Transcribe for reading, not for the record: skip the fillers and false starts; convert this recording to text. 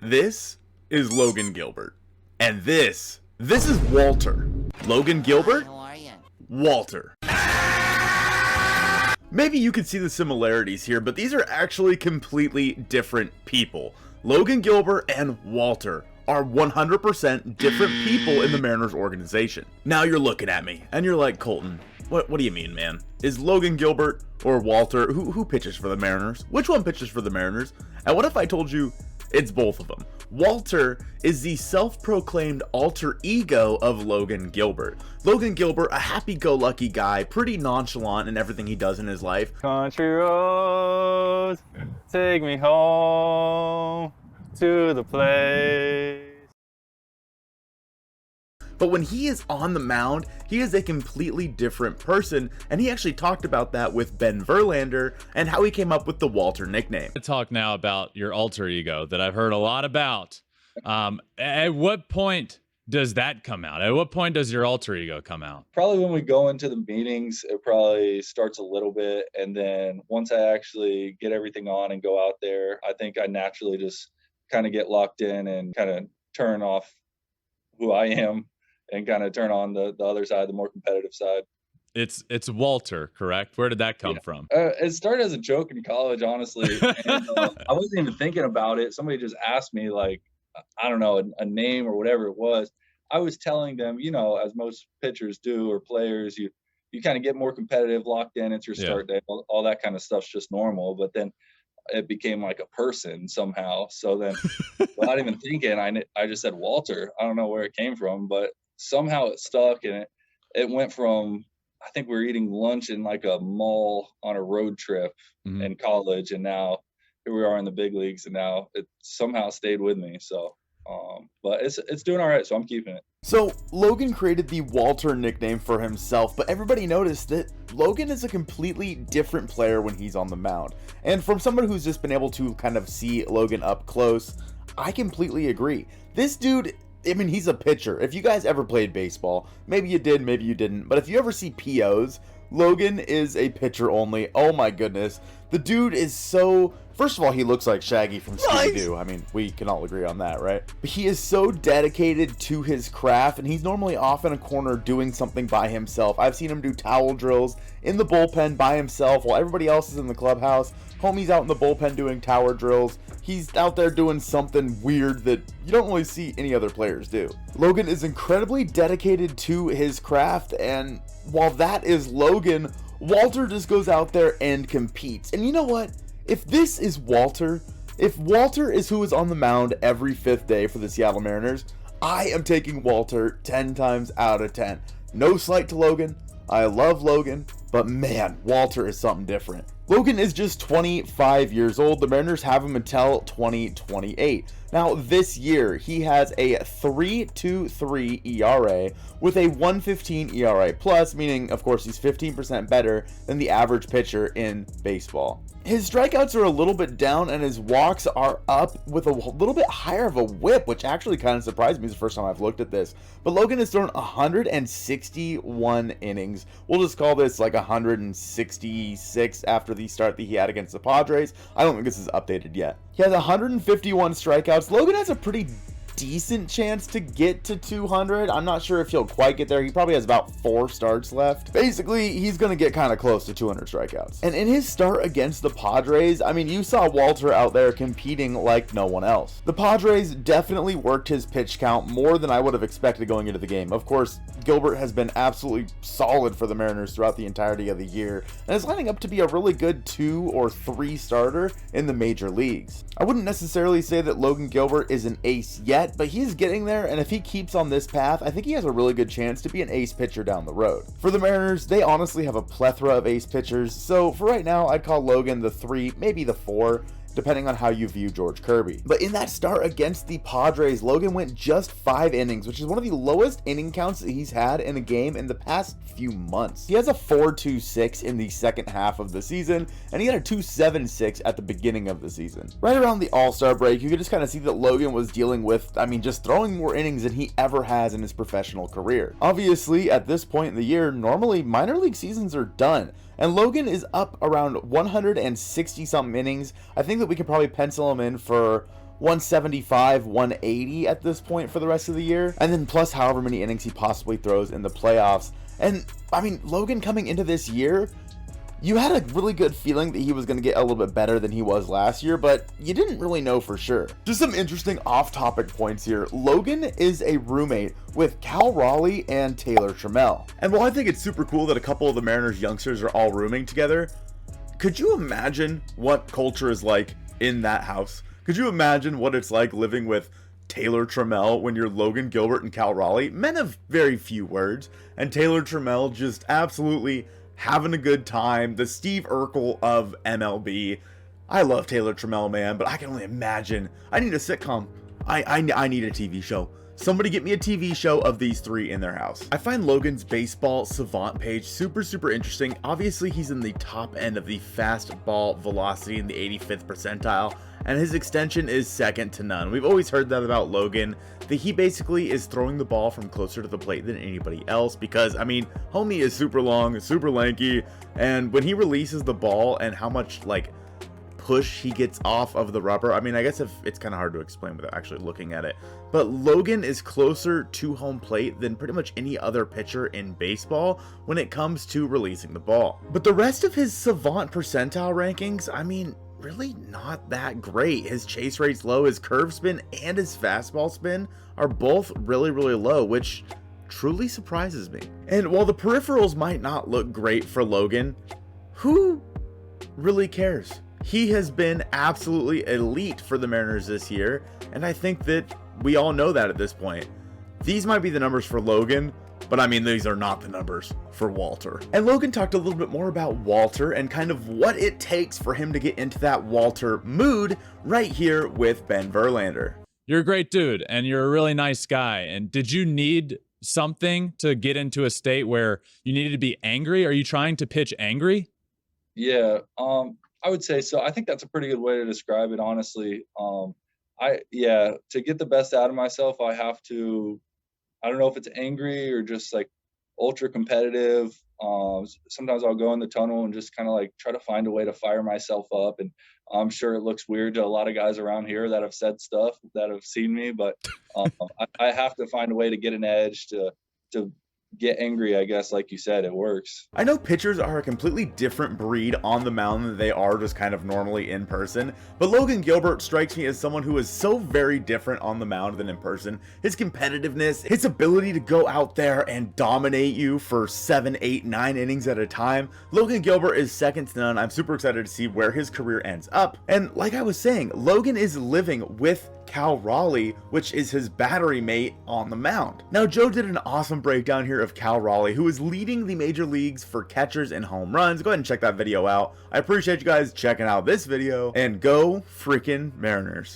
This is Logan Gilbert. And this is Walter. Logan Gilbert, How are you? Walter. Maybe you could see the similarities here, but these are actually completely different people. Logan Gilbert and Walter are 100% different people in the Mariners organization. Now you're looking at me, and you're like, Colton, what do you mean, man? Is Logan Gilbert or Walter, who pitches for the Mariners? Which one pitches for the Mariners? And what if I told you it's both of them? Walter is the self-proclaimed alter ego of Logan Gilbert. Logan Gilbert, a happy-go-lucky guy, pretty nonchalant in everything he does in his life. Country roads, take me home to the place. But when he is on the mound, he is a completely different person, and he actually talked about that with Ben Verlander and how he came up with the Walter nickname. To talk now about your alter ego that I've heard a lot about. At what point does that come out? At what point does your alter ego come out? Probably when we go into the meetings, it probably starts a little bit. And then once I actually get everything on and go out there, I think I naturally just kind of get locked in and kind of turn off who I am and kind of turn on the other side, the more competitive side. It's Walter, correct? Where did that come from? It started as a joke in college, honestly. And, I wasn't even thinking about it. Somebody just asked me, like, I don't know, a name or whatever it was. I was telling them, you know, as most pitchers do or players, you kind of get more competitive, locked in. It's your start day. All that kind of stuff's just normal. But then it became like a person somehow. So then without even thinking, I just said Walter. I don't know where it came from, but somehow it stuck, and it went from, I think we were eating lunch in like a mall on a road trip in college, and now here we are in the big leagues, and now it somehow stayed with me. So, but it's doing all right, so I'm keeping it. So Logan created the Walter nickname for himself, but everybody noticed that Logan is a completely different player when he's on the mound. And from someone who's just been able to kind of see Logan up close, I completely agree. This dude, I mean, he's a pitcher. If you guys ever played baseball, maybe you did, maybe you didn't, but if you ever see POs, Logan is a pitcher only. Oh my goodness. The dude is so... First of all, he looks like Shaggy from Scooby-Doo. I mean, we can all agree on that, right? But he is so dedicated to his craft, and he's normally off in a corner doing something by himself. I've seen him do towel drills in the bullpen by himself while everybody else is in the clubhouse. Homie's out in the bullpen doing tower drills. He's out there doing something weird that you don't really see any other players do. Logan is incredibly dedicated to his craft, and while that is Logan, Walter just goes out there and competes. And you know what? If this is Walter, if Walter is who is on the mound every fifth day for the Seattle Mariners, I am taking Walter 10 times out of 10. No slight to Logan. I love Logan, but man, Walter is something different. Logan is just 25 years old. The Mariners have him until 2028. Now, this year, he has a 3.23 ERA with a 1.15 ERA plus, meaning, of course, he's 15% better than the average pitcher in baseball. His strikeouts are a little bit down, and his walks are up with a little bit higher of a whip, which actually kind of surprised me. It's the first time I've looked at this. But Logan has thrown 161 innings. We'll just call this like 166 after the start that he had against the Padres. I don't think this is updated yet. He has 151 strikeouts. Logan has a pretty decent chance to get to 200. I'm not sure if he'll quite get there. He probably has about 4 starts left. Basically, he's going to get kind of close to 200 strikeouts. And in his start against the Padres, I mean, you saw Walter out there competing like no one else. The Padres definitely worked his pitch count more than I would have expected going into the game. Of course, Gilbert has been absolutely solid for the Mariners throughout the entirety of the year and is lining up to be a really good 2 or 3 starter in the major leagues. I wouldn't necessarily say that Logan Gilbert is an ace yet, but he's getting there, and if he keeps on this path, I think he has a really good chance to be an ace pitcher down the road. For the Mariners, they honestly have a plethora of ace pitchers, so for right now, I'd call Logan the 3, maybe the 4, depending on how you view George Kirby. But in that start against the Padres, Logan went just 5 innings, which is one of the lowest inning counts that he's had in a game in the past few months. He has a 4.26 in the second half of the season, and he had a 2.76 at the beginning of the season. Right around the All-Star break, you could just kind of see that Logan was dealing with, just throwing more innings than he ever has in his professional career. Obviously, at this point in the year, normally minor league seasons are done, and Logan is up around 160 something innings. I think that we could probably pencil him in for 175, 180 at this point for the rest of the year, and then plus however many innings he possibly throws in the playoffs. And I mean, Logan coming into this year, you had a really good feeling that he was going to get a little bit better than he was last year, but you didn't really know for sure. Just some interesting off-topic points here. Logan is a roommate with Cal Raleigh and Taylor Trammell. And while I think it's super cool that a couple of the Mariners youngsters are all rooming together, could you imagine what culture is like in that house? Could you imagine what it's like living with Taylor Trammell when you're Logan Gilbert and Cal Raleigh, men of very few words, and Taylor Trammell just absolutely having a good time, the Steve Urkel of MLB. I love Taylor Trammell, man, but I can only imagine. I need a sitcom. I need a TV show. Somebody get me a TV show of these three in their house. I find Logan's baseball savant page super interesting. Obviously, he's in the top end of the fastball velocity in the 85th percentile, and his extension is second to none. We've always heard that about Logan, that he basically is throwing the ball from closer to the plate than anybody else because, I mean, homie is super long, super lanky, and when he releases the ball and how much, like, push he gets off of the rubber, I mean, I guess if it's kind of hard to explain without actually looking at it, but Logan is closer to home plate than pretty much any other pitcher in baseball when it comes to releasing the ball. But the rest of his savant percentile rankings, I mean, really not that great. His chase rate's low, his curve spin and his fastball spin are both really low, which truly surprises me. And while the peripherals might not look great for Logan, who really cares? He has been absolutely elite for the Mariners this year, and I think that we all know that at this point. These might be the numbers for Logan, but I mean, these are not the numbers for Walter. And Logan talked a little bit more about Walter and kind of what it takes for him to get into that Walter mood right here with Ben Verlander. You're a great dude, and you're a really nice guy. And did you need something to get into a state where you needed to be angry? Are you trying to pitch angry? Yeah, I would say so. I think that's a pretty good way to describe it, honestly. To get the best out of myself, I have to, I don't know if it's angry or just like ultra competitive. Sometimes I'll go in the tunnel and just kind of like try to find a way to fire myself up. And I'm sure it looks weird to a lot of guys around here that have said stuff, that have seen me, but I have to find a way to get an edge, to get angry, I guess. Like you said, it works. I know pitchers are a completely different breed on the mound than they are just kind of normally in person, but Logan Gilbert strikes me as someone who is so very different on the mound than in person. His competitiveness, his ability to go out there and dominate you for 7, 8, 9 innings at a time. Logan Gilbert is second to none. I'm super excited to see where his career ends up. And like I was saying, Logan is living with Cal Raleigh, which is his battery mate on the mound. Now, Joe did an awesome breakdown here of Cal Raleigh, who is leading the major leagues for catchers and home runs. Go ahead and check that video out. I appreciate you guys checking out this video, and go freaking Mariners.